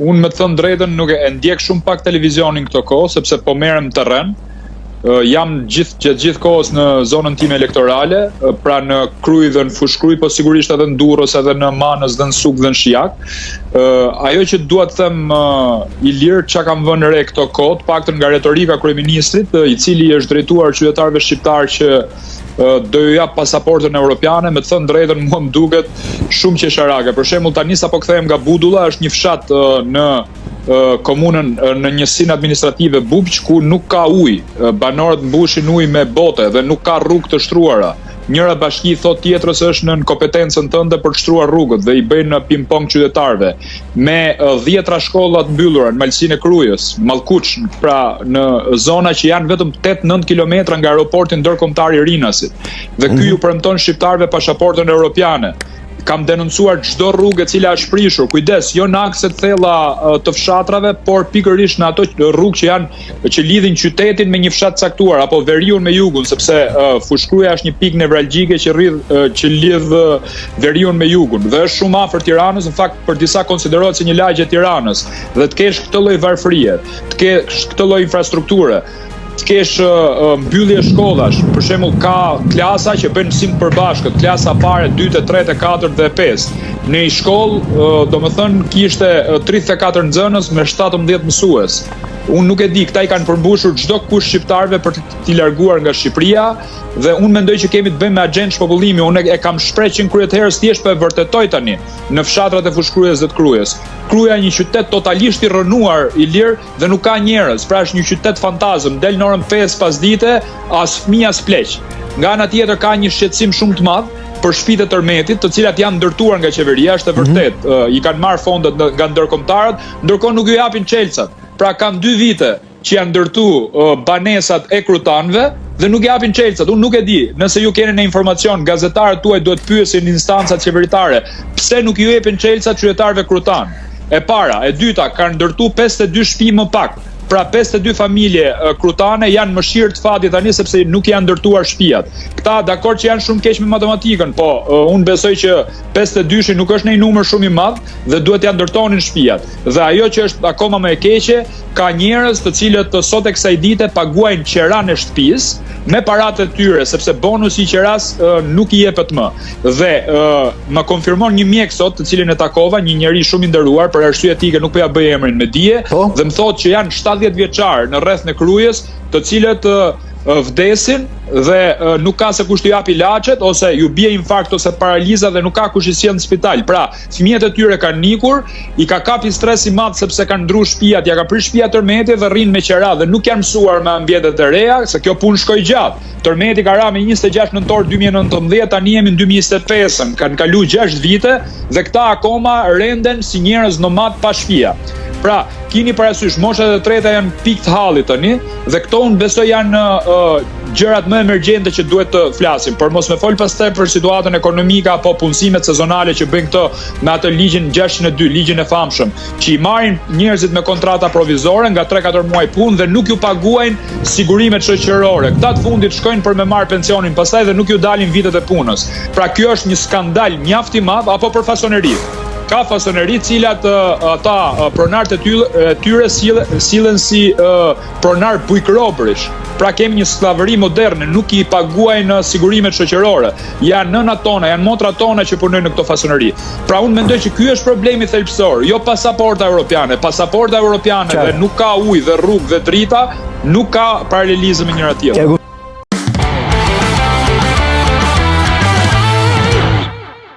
Unë me të thënë drejtën nuk e ndjek shumë pak televizionin këto kohë, sepse po merrem terren. Jam gjithë kohës në zonën time elektorale, pra në Krujë dhe në Fushkruj, po sigurisht edhe në Durrës, edhe në Manës dhe në Suk dhe në Shijak. Ajo që dua të them Ilir, çka kam vënë re këto kohë, paktën nga retorika e kryeministrit, I cili është drejtuar qytetarëve shqiptar që do ju jap pasaportën europiane, me të thënë drejtën mua më duket shumë qesharake. Për shembull, tani sapo kthehem nga Budulla, është një fshat në komunën në njësinë administrative Bubq, ku nuk ka ujë, banorët mbushin ujë me bote dhe nuk ka rrugë të shtruara. Njëra bashki thot tjetrës është në kompetencën tënde për të shtruar rrugët dhe I bëjnë ping-pong qytetarëve. Me 10 shkolla të mbyllura në malsinë e Krujës, Mallkuç, pra në zona që janë vetëm 8-9 kilometra nga aeroporti ndërkombëtar I Rinasit. Dhe ky ju premton shqiptarëve pasaportën europiane. Kam denoncuar çdo rrugë e cila është prishur. Kujdes, jo në akset thella të fshatrave, por pikërisht në ato rrugë që lidhin qytetin me një fshat caktuar apo veriun me jugun, sepse Fushkruja është një pikë nevralgjike që lidh veriun me jugun dhe është shumë afër Tiranës, në fakt për disa konsiderohet si një lagje e Tiranës, dhe të kesh këtë lloj varfërie, të kesh këtë lloj infrastrukture, të kesh mbyllje shkollash, për shembull ka klasa që bëjnë mësim të përbashkët, klasa pare, 2, 3, 4 dhe 5. Në një shkollë, domethënë kishte 34 nxënës me 17 mësues. Unë nuk e di, këta I kanë përmbushur çdo kush shqiptarëve për t'i larguar nga Shqipëria, dhe unë mendoj që kemi të bëjmë me agjent shpopullimi. Unë e kam shprehur 100 kryet herës, thjesht po e vërtetoj tani në fshatrat e Fushkrujës dhe të Krujës. Kruja një qytet totalisht I rënuar Ilir dhe nuk ka njerëz, pra është një qytet fantazëm, del në orën 5 pasdite, as fëmijë as pleq. Nga ana tjetër ka një shqetësim shumë të madh për shtëpitë e tërmetit, të cilat janë ndërtuar nga qeveria, është e vërtet. I kanë marrë fondet nga ndërkombëtarët, ndërkohë nuk ju japin çelçat. Pra kanë 2 vite që janë ndërtu banesat e krutanëve dhe nuk japin çelçat. Unë nuk e di, nëse ju keni në informacion, gazetarët tuaj duhet pyesin instancat qeveritare, pse nuk ju japin çelçat qytetarëve krutan. E para, e dyta, kanë ndërtu 52 shtëpi më pak. Pra 52 familje krutane janë mëshirë të fatit tani sepse nuk janë ndërtuar shtëpiat. Këta dakord që janë shumë keq me matematikën, po unë besoj që 52-shi nuk është një numër shumë I madh dhe duhet ja ndërtonin shtëpiat. Dhe ajo që është akoma më e keqe, ka njerëz të cilët sot e kësaj dite paguajnë qeran e shtëpisë me paratë e tyre, sepse bonusi I qeras nuk I jepet më. Dhe më konfirmon një mjek sot, të cilin e takova, një njeri shumë I nderuar, për arsye etike nuk po ja bëj emrin me dije, dhe më thotë që janë 70 vjeçar në rreth në Krujës, të cilët vdesin dhe nuk ka se kush t'i jap ilaçet, ose ju bie infarkt ose paraliza dhe nuk ka kush I sjell në spital. Pra, fëmijët e tyre kanë nikur, I ka kapi stres I madh sepse kanë ndruar shtëpiat, ja ka prish shtëpia tërmeti dhe rrin me qera dhe nuk janë mësuar me ambientet e reja, se kjo punë shkoi gjatë. Tërmeti ka ra me 26 nëntor 2019, tani jemi në 2025, kanë kaluar 6 vite dhe këta akoma renden si njerëz nomad pa shtëpia. Pra, kini parasysh, moshat e treta janë pikë të hallit tani dhe këto unë besoj janë gjërat më emergjente që duhet të flasim, por mos me fol pastaj për situatën ekonomike apo punësimet sezonale që bëjnë këto me atë ligjin 602, ligjin e famshëm, që I marrin njerëzit me kontrata provizore nga 3-4 muaj punë dhe nuk ju paguajnë sigurimet shoqërore. Këta të fundit shkojnë për me marr pensionin pastaj dhe nuk ju dalin vitet e punës. Pra kjo është një skandal mjaft I madh, apo për fasoneri. Ka fasoneri cilat ata pronarët e tyre sillen si pronar bujkërobërish. Pra kemi një skllavëri moderne, nuk I paguajnë sigurimet shoqërore. Janë nënat tona, janë motrat tona që punojnë në këto fasoneri. Pra unë mendoj që ky është problemi thelbësor, jo pasaporta europiane. Pasaporta europiane dhe nuk ka ujë dhe rrugë dhe drita, nuk ka paralelizëm me njëra tjetrën.